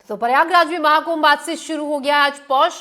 तो प्रयागराज में महाकुंभ आज से शुरू हो गया। आज पौष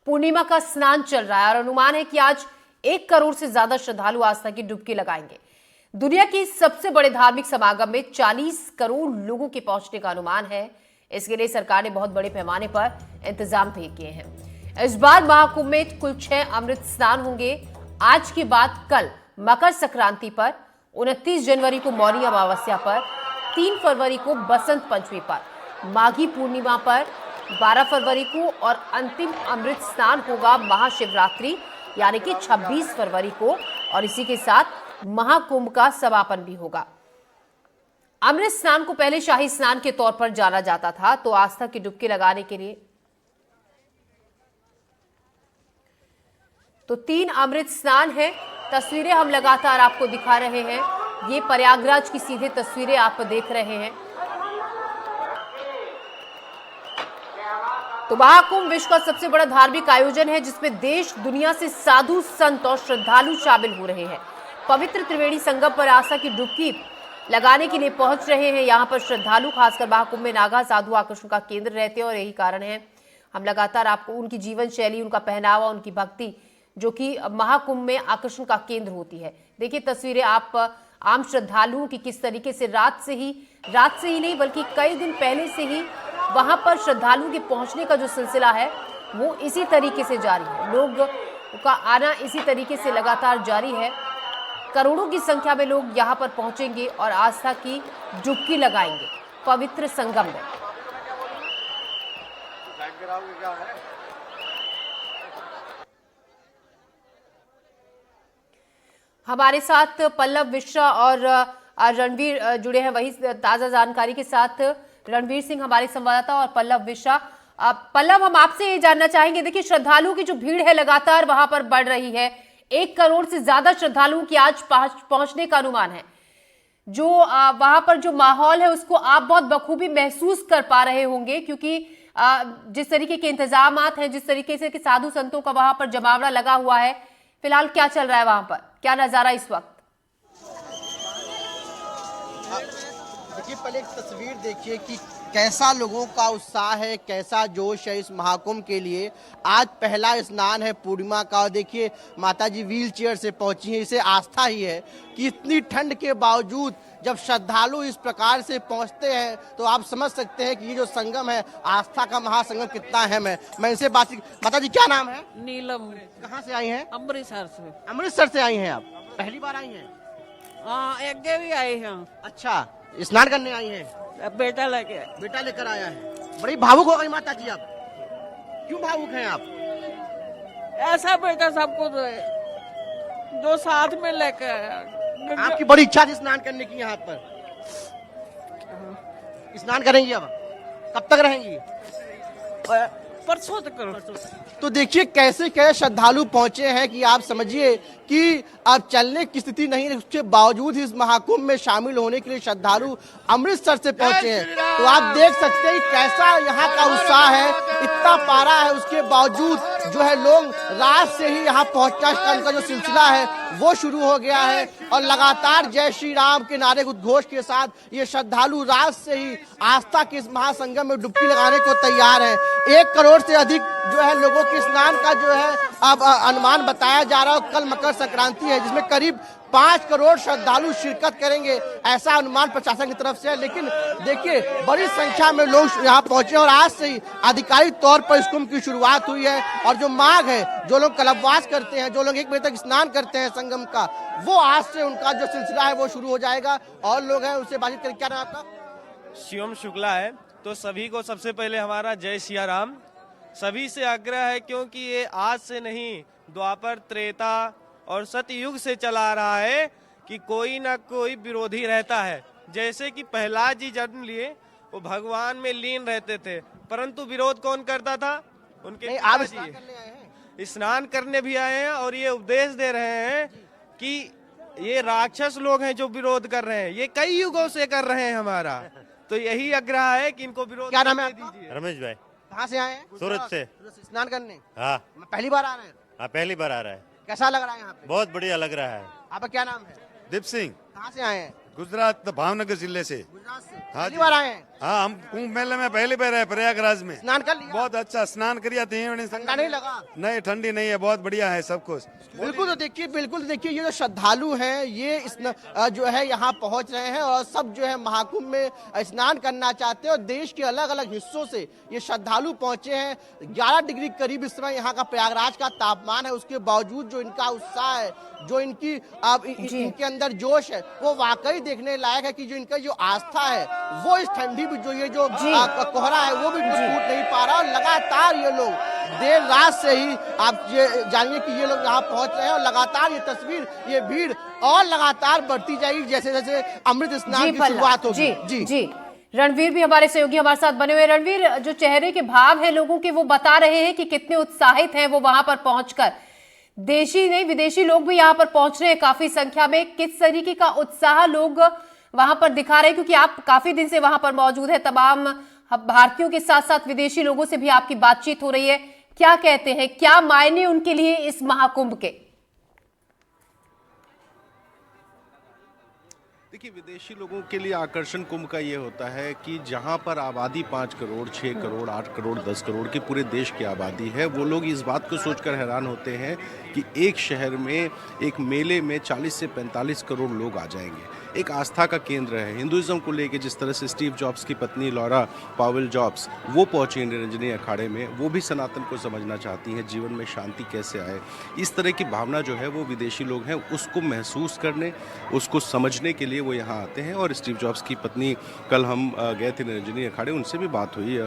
पूर्णिमा का स्नान चल रहा है और अनुमान है कि आज 1 करोड़ से ज्यादा श्रद्धालु आस्था की डुबकी लगाएंगे। दुनिया के सबसे बड़े धार्मिक समागम में 40 करोड़ लोगों के पहुंचने का अनुमान है। इसके लिए सरकार ने बहुत बड़े पैमाने पर इंतजाम तय किए हैं। इस बार महाकुंभ में कुल 6 अमृत स्नान होंगे। आज के बाद कल मकर संक्रांति पर, 29 जनवरी को मौनी अमावस्या पर, 3 फरवरी को बसंत पंचमी पर, माघी पूर्णिमा पर 12 फरवरी को और अंतिम अमृत स्नान होगा महाशिवरात्रि यानी कि 26 फरवरी को और इसी के साथ महाकुंभ का समापन भी होगा। अमृत स्नान को पहले शाही स्नान के तौर पर जाना जाता था, तो आस्था की डुबकी लगाने के लिए तो 3 अमृत स्नान है। तस्वीरें हम लगातार आपको दिखा रहे हैं। ये प्रयागराज की सीधे तस्वीरें आप देख रहे हैं। तो महाकुंभ विश्व का सबसे बड़ा धार्मिक आयोजन है जिसमें देश दुनिया से साधु संत और श्रद्धालु शामिल हो रहे हैं। पवित्र त्रिवेणी संगम पर आस्था की डुबकी लगाने के लिए पहुंच रहे हैं। यहाँ पर श्रद्धालु खासकर महाकुंभ में नागा साधु आकर्षण का केंद्र रहते हैं और यही कारण है हम लगातार आपको उनकी जीवन शैली, उनका पहनावा, उनकी भक्ति जो कि महाकुंभ में आकर्षण का केंद्र होती है। देखिए तस्वीरें आप आम श्रद्धालुओं की किस तरीके से रात से ही नहीं बल्कि कई दिन पहले से ही वहां पर श्रद्धालुओं के पहुंचने का जो सिलसिला है वो इसी तरीके से जारी है। लोग का आना इसी तरीके से लगातार जारी है। करोड़ों की संख्या में लोग यहां पर पहुंचेंगे और आस्था की डुबकी लगाएंगे पवित्र संगम में। हमारे साथ पल्लव मिश्रा और रणवीर जुड़े हैं। वही ताजा जानकारी के साथ रणवीर सिंह हमारे संवाददाता और पल्लव मिश्रा। पल्लव, हम आपसे ये जानना चाहेंगे, देखिए श्रद्धालुओं की जो भीड़ है लगातार वहां पर बढ़ रही है। 1 करोड़ से ज्यादा श्रद्धालुओं की आज पहुंचने का अनुमान है। जो वहां पर जो माहौल है उसको आप बहुत बखूबी महसूस कर पा रहे होंगे क्योंकि जिस तरीके के इंतजाम हैं, जिस तरीके से कि साधु संतों का वहां पर जमावड़ा लगा हुआ है। फिलहाल क्या चल रहा है वहां पर, क्या नजारा इस वक्त? देखिए, पहले एक तस्वीर देखिए कि कैसा लोगों का उत्साह है, कैसा जोश है इस महाकुंभ के लिए। आज पहला स्नान है पूर्णिमा का और देखिए माताजी व्हील चेयर से पहुंची है। इसे आस्था ही है कि इतनी ठंड के बावजूद जब श्रद्धालु इस प्रकार से पहुंचते हैं तो आप समझ सकते हैं कि ये जो संगम है, आस्था का महासंगम, कितना अहम है। मैं इनसे बात। माता जी क्या नाम है? नीलम। कहाँ से आई हैं? अमृतसर से। अमृतसर से आई हैं आप? पहली बार आई हैं? हाँ, एक भी आई हैं। अच्छा, स्नान करने आई हैं? बेटा लेके। बेटा लेकर आया है। बड़ी भावुक हो गई माता जी आप। क्यों भावुक हैं आप? ऐसा बेटा सबको जो साथ में लेके आया। आपकी बड़ी इच्छा थी स्नान करने की यहाँ पर। स्नान करेंगी अब? कब तक रहेंगी? परसों तक करो। तो देखिए कैसे कैसे श्रद्धालु पहुंचे हैं कि आप समझिए कि अब चलने की स्थिति नहीं है, उसके बावजूद इस महाकुंभ में शामिल होने के लिए श्रद्धालु अमृतसर से पहुंचे हैं। तो आप देख सकते हैं कैसा यहाँ का उत्साह है, इतना पारा है, उसके बावजूद जो है लोग रात से ही यहाँ पहुंचना का जो सिलसिला है वो शुरू हो गया है और लगातार जय श्री राम के नारे उद्घोष के साथ ये श्रद्धालु रात से ही आस्था के इस महासंगम में डुबकी लगाने को तैयार है। 1 करोड़ से अधिक जो है लोगों के स्नान का जो है अब अनुमान बताया जा रहा है। कल मकर संक्रांति है जिसमें करीब 5 करोड़ श्रद्धालु शिरकत करेंगे, ऐसा अनुमान प्रशासन की तरफ से है। लेकिन देखिए बड़ी संख्या में लोग यहाँ पहुंचे और आज से ही आधिकारिक तौर पर इस कुंभ की शुरुआत हुई है। और जो माघ है, जो लोग कल्पवास करते हैं, जो लोग 1 बजे तक स्नान करते हैं संगम का, वो आज से उनका जो सिलसिला है वो शुरू हो जाएगा। और लोग हैं उनसे बातचीत करें। क्या नाम आपका? शिवम शुक्ला है। तो सभी को सबसे पहले हमारा जय सिया राम। सभी से आग्रह है क्योंकि ये आज से नहीं, द्वापर, त्रेता और सतयुग से चला आ रहा है कि कोई ना कोई विरोधी रहता है। जैसे कि प्रहलाद जी जन्म लिए, वो भगवान में लीन रहते थे, परंतु विरोध कौन करता था? उनके पिताजी। स्नान करने भी आए हैं और ये उपदेश दे रहे हैं कि ये राक्षस लोग हैं जो विरोध कर रहे हैं, ये कई युगों से कर रहे हैं हमारा। तो यही आग्रह है कि इनको विरोध। क्या नाम है? रमेश भाई। कहाँ से आए हैं? सूरत से। स्नान करने? हाँ, पहली बार आ रहे हैं? हाँ पहली बार आ रहा है। कैसा लग रहा है यहाँ पे? बहुत बढ़िया लग रहा है। आपका क्या नाम है? दीप सिंह। कहाँ से आए हैं? गुजरात भावनगर जिले से। हाँ पहली बार आए हैं, हाँ, हम कुंभ मेले में पहली बार है प्रयागराज में। स्नान कर लिया? बहुत अच्छा स्नान करिया थे। ठंडा नहीं लगा? नहीं, ठंडी नहीं है, बहुत बढ़िया है सब कुछ। बिल्कुल तो देखिए ये जो श्रद्धालु हैं ये जो है यहाँ पहुँच रहे हैं और सब जो है महाकुंभ में स्नान करना चाहते हैं और देश के अलग अलग हिस्सों से ये श्रद्धालु पहुंचे हैं। 11 डिग्री करीब इस समय यहाँ का प्रयागराज का तापमान है, उसके बावजूद जो इनका उत्साह है, जो इनकी इनके अंदर जोश है, वो वाकई देखने लायक है कि जो इनका जो आस्था है वो इस ठंडी भी जो ये जो कोहरा है वो भी टूट नहीं पा रहा। और लगातार ये लोग देर रात से ही आप ये जानिए कि ये लोग यहाँ पहुंच रहे हैं और लगातार ये तस्वीर, ये भीड़ और लगातार बढ़ती जाएगी जैसे जैसे अमृत स्नान की शुरुआत होगी। जी रणवीर भी हमारे सहयोगी हमारे साथ बने हुए। रणवीर, जो चेहरे के भाव है लोगों के वो बता रहे हैं कि कितने उत्साहित हैं वो वहां पर पहुंचकर। देशी नहीं विदेशी लोग भी यहाँ पर पहुंच रहे हैं काफी संख्या में। किस तरीके का उत्साह लोग वहां पर दिखा रहे हैं, क्योंकि आप काफी दिन से वहां पर मौजूद है, तमाम भारतीयों के साथ साथ विदेशी लोगों से भी आपकी बातचीत हो रही है, क्या कहते हैं, क्या मायने उनके लिए इस महाकुंभ के? देखिए, विदेशी लोगों के लिए आकर्षण कुंभ का ये होता है कि जहाँ पर आबादी 5 करोड़, 6 करोड़, 8 करोड़, 10 करोड़ की पूरे देश की आबादी है, वो लोग इस बात को सोचकर हैरान होते हैं कि एक शहर में एक मेले में 40 से 45 करोड़ लोग आ जाएंगे। एक आस्था का केंद्र है हिंदुइज्म को लेके। जिस तरह से स्टीव जॉब्स की पत्नी लॉरा पावेल जॉब्स वो पहुंची निरंजनी अखाड़े में, वो भी सनातन को समझना चाहती हैं, जीवन में शांति कैसे आए। इस तरह की भावना जो है वो विदेशी लोग हैं उसको महसूस करने, उसको समझने के लिए वो यहाँ आते हैं। और स्टीव जॉब्स की पत्नी, कल हम गए थे निरंजनी अखाड़े, उनसे भी बात हुई।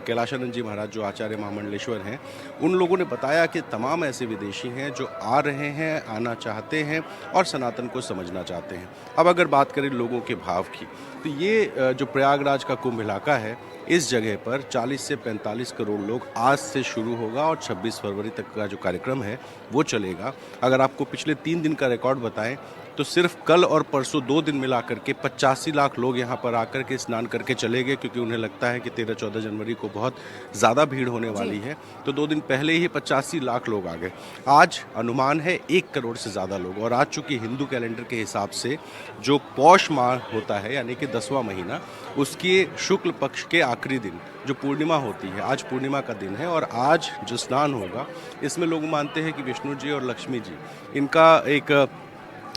कैलाशानंद जी महाराज जो आचार्य महामंडलेश्वर हैं, उन लोगों ने बताया कि तमाम ऐसे विदेशी हैं जो आ रहे हैं, आना चाहते हैं और सनातन को समझना चाहते हैं। अब अगर बात करें लोगों के भाव की, तो ये जो प्रयागराज का कुंभ इलाका है, इस जगह पर 40 से 45 करोड़ लोग आज से शुरू होगा और 26 फरवरी तक का जो कार्यक्रम है वो चलेगा। अगर आपको पिछले 3 दिन का रिकॉर्ड बताएं तो सिर्फ कल और परसों 2 दिन मिला करके 85 लाख लोग यहाँ पर आकर के स्नान करके चले गए, क्योंकि उन्हें लगता है कि 13-14 जनवरी को बहुत ज़्यादा भीड़ होने वाली है। तो 2 दिन पहले ही 85 लाख लोग आ गए। आज अनुमान है 1 करोड़ से ज़्यादा लोग। और आज चूँकि हिंदू कैलेंडर के हिसाब से जो पौष माह होता है, यानी कि 10वां महीना, उसके शुक्ल पक्ष के आखिरी दिन जो पूर्णिमा होती है, आज पूर्णिमा का दिन है। और आज जो स्नान होगा इसमें लोग मानते हैं कि विष्णु जी और लक्ष्मी जी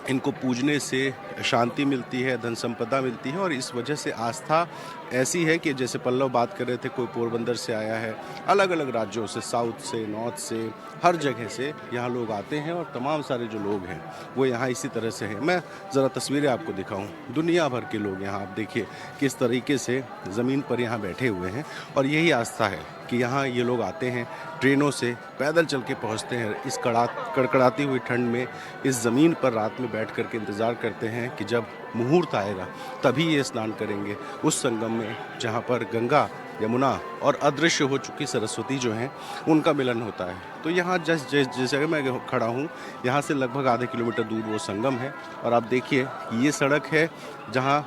इनको पूजने से शांति मिलती है, धन संपदा मिलती है। और इस वजह से आस्था ऐसी है कि जैसे पल्लव बात कर रहे थे, कोई पोरबंदर से आया है, अलग अलग राज्यों से, साउथ से, नॉर्थ से, हर जगह से यहाँ लोग आते हैं। और तमाम सारे जो लोग हैं वो यहाँ इसी तरह से हैं। मैं ज़रा तस्वीरें आपको दिखाऊं, दुनिया भर के लोग यहाँ, आप देखिए किस तरीके से ज़मीन पर यहाँ बैठे हुए हैं। और यही आस्था है कि यहाँ ये लोग आते हैं, ट्रेनों से, पैदल चल के पहुँचते हैं, इस कड़कड़ाती हुई ठंड में इस ज़मीन पर रात में बैठ कर के इंतज़ार करते हैं कि जब मुहूर्त आएगा तभी ये स्नान करेंगे उस संगम में जहाँ पर गंगा, यमुना और अदृश्य हो चुकी सरस्वती जो हैं उनका मिलन होता है। तो यहाँ जिस जगह मैं खड़ा हूँ, यहाँ से लगभग आधे किलोमीटर दूर वो संगम है। और आप देखिए ये सड़क है जहाँ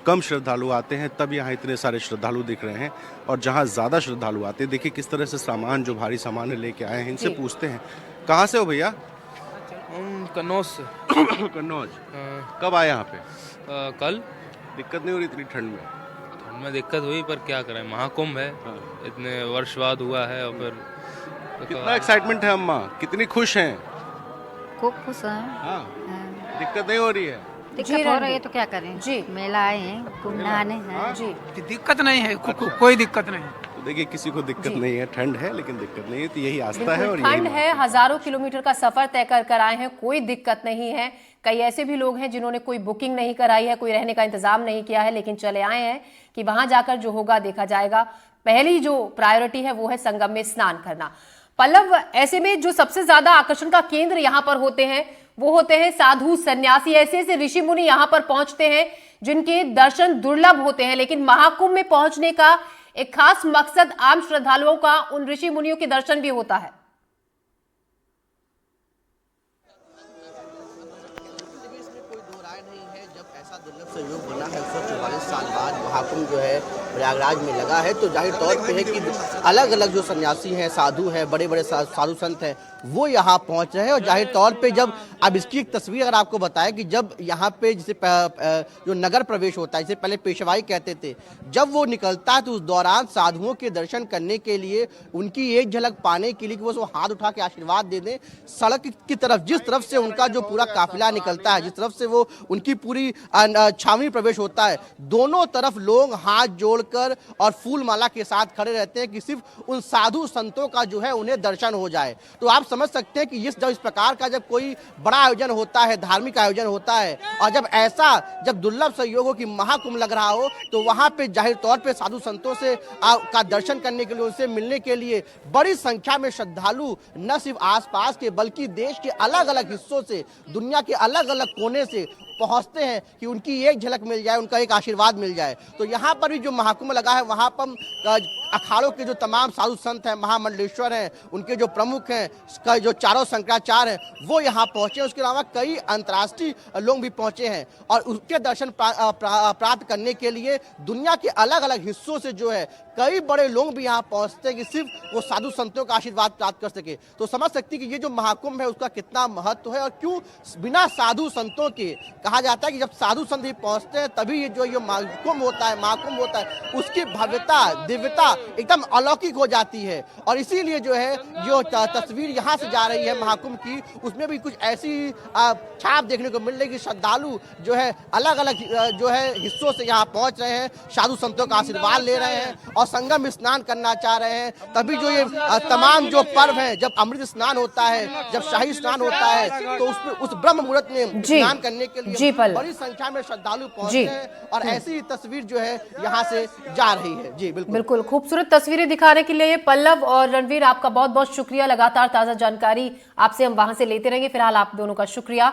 कम श्रद्धालु आते हैं, तब यहाँ इतने सारे श्रद्धालु दिख रहे हैं। और जहाँ ज़्यादा श्रद्धालु आते हैं, देखिए किस तरह से सामान, जो भारी सामान है लेके आए हैं। इनसे पूछते हैं, कहाँ से हो भैया? कन्नौज से। कन्नौज। कब आए यहाँ पे? कल। दिक्कत नहीं हो रही इतनी ठंड में? ठंड में दिक्कत हुई, पर क्या करें, महाकुंभ है, इतने वर्ष बाद हुआ है। और फिर कितना एक्साइटमेंट है अम्मा, कितनी खुश हैं? खूब खुश हैं। हाँ, दिक्कत नहीं हो रही है? दिक्कत हो रही है तो क्या करें जी, मेला आए हैं, कुंभ नहाने हैं जी। दिक्कत नहीं है, कोई दिक्कत नहीं। तो देखिए किसी को दिक्कत नहीं है, ठंड है लेकिन दिक्कत नहीं है। तो यही आस्था है। और ठंड है, हजारों किलोमीटर का सफर तय कर आए हैं, कोई दिक्कत नहीं है। कई ऐसे भी लोग हैं जिन्होंने कोई बुकिंग नहीं कराई है, कोई रहने का इंतजाम नहीं किया है, लेकिन चले आए हैं कि वहां जाकर जो होगा देखा जाएगा। पहली जो प्रायोरिटी है वो है संगम में स्नान करना। पल्लव, ऐसे में जो सबसे ज्यादा आकर्षण का केंद्र यहाँ पर होते हैं वो होते हैं साधु सन्यासी। ऐसे ऐसे ऋषि मुनि यहाँ पर पहुंचते हैं जिनके दर्शन दुर्लभ होते हैं, लेकिन महाकुंभ में पहुंचने का एक खास मकसद आम श्रद्धालुओं का उन ऋषि मुनियों के दर्शन भी होता है। इसमें कोई दो राय नहीं है, जब ऐसा दुर्लभ संयोग बना है 144 साल बाद महाकुंभ जो है प्रयागराज में लगा है, तो जाहिर तौर पे है कि अलग अलग जो सन्यासी हैं, साधु हैं, बड़े बड़े साधु संत हैं, वो यहाँ पहुँच रहे हैं। और जाहिर तौर पे जब अब इसकी एक तस्वीर अगर आपको बताएं कि जब यहाँ पे जैसे जो नगर प्रवेश होता है, जिसे पहले पेशवाई कहते थे, जब वो निकलता है तो उस दौरान साधुओं के दर्शन करने के लिए, उनकी एक झलक पाने के लिए कि वो हाथ उठा के आशीर्वाद दे दें, सड़क की तरफ जिस तरफ से उनका जो पूरा काफिला निकलता है, जिस तरफ से वो उनकी पूरी छावनी प्रवेश होता है, दोनों तरफ लोग हाथ जोड़कर और फूल माला के साथ खड़े रहते हैं कि सिर्फ उन साधु संतों का जो है उन्हें दर्शन हो जाए। तो आप समझ सकते हैं कि जब इस प्रकार का जब कोई बड़ा आयोजन होता है, धार्मिक आयोजन होता है, और जब जब दुर्लभ संयोग हो कि महाकुंभ लग रहा हो, तो वहां पे जाहिर तौर पे साधु संतों से का दर्शन करने के लिए, उनसे मिलने के लिए बड़ी संख्या में श्रद्धालु न सिर्फ आसपास के बल्कि देश के अलग अलग हिस्सों से, दुनिया के अलग अलग कोने से पहुंचते हैं कि उनकी एक झलक मिल जाए, उनका एक आशीर्वाद मिल जाए। तो यहाँ पर भी जो महाकुंभ लगा है, वहाँ पर अखाड़ों के जो तमाम साधु संत हैं, महामंडलेश्वर हैं, उनके जो प्रमुख हैं, जो चारों शंकराचार्य हैं, वो यहाँ पहुंचे। उसके अलावा कई अंतर्राष्ट्रीय लोग भी पहुंचे हैं और उसके दर्शन प्राप्त करने के लिए दुनिया के अलग अलग हिस्सों से जो है कई बड़े लोग भी यहाँ पहुंचते हैं कि सिर्फ वो साधु संतों का आशीर्वाद प्राप्त कर सके। तो समझ सकती कि ये जो महाकुंभ है उसका कितना महत्व है, और क्यों बिना साधु संतों के, कहा जाता है कि जब साधु संत ही पहुंचते हैं तभी ये जो ये महाकुंभ होता है, उसकी भव्यता, दिव्यता एकदम अलौकिक हो जाती है। और इसीलिए जो है जो तस्वीर यहाँ से जा रही है महाकुंभ की, उसमें भी कुछ ऐसी छाप देखने को मिल रही है कि श्रद्धालु जो है अलग अलग जो है हिस्सों से यहाँ पहुंच रहे हैं, साधु संतों का आशीर्वाद ले रहे हैं और संगम स्नान करना चाह रहे हैं। तभी जो ये तमाम जो पर्व हैं, जब अमृत स्नान होता है, जब शाही स्नान होता है, तो उस ब्रह्म मुहूर्त में स्नान करने के लिए बड़ी संख्या में श्रद्धालु पहुंचते हैं और ऐसी तस्वीर जो है यहाँ से जा रही है। जी बिल्कुल, खूबसूरत तस्वीरें दिखाने के लिए पल्लव और रणवीर, आपका बहुत बहुत शुक्रिया। लगातार ताजा जानकारी आपसे हम वहां से लेते रहेंगे। फिलहाल आप दोनों का शुक्रिया।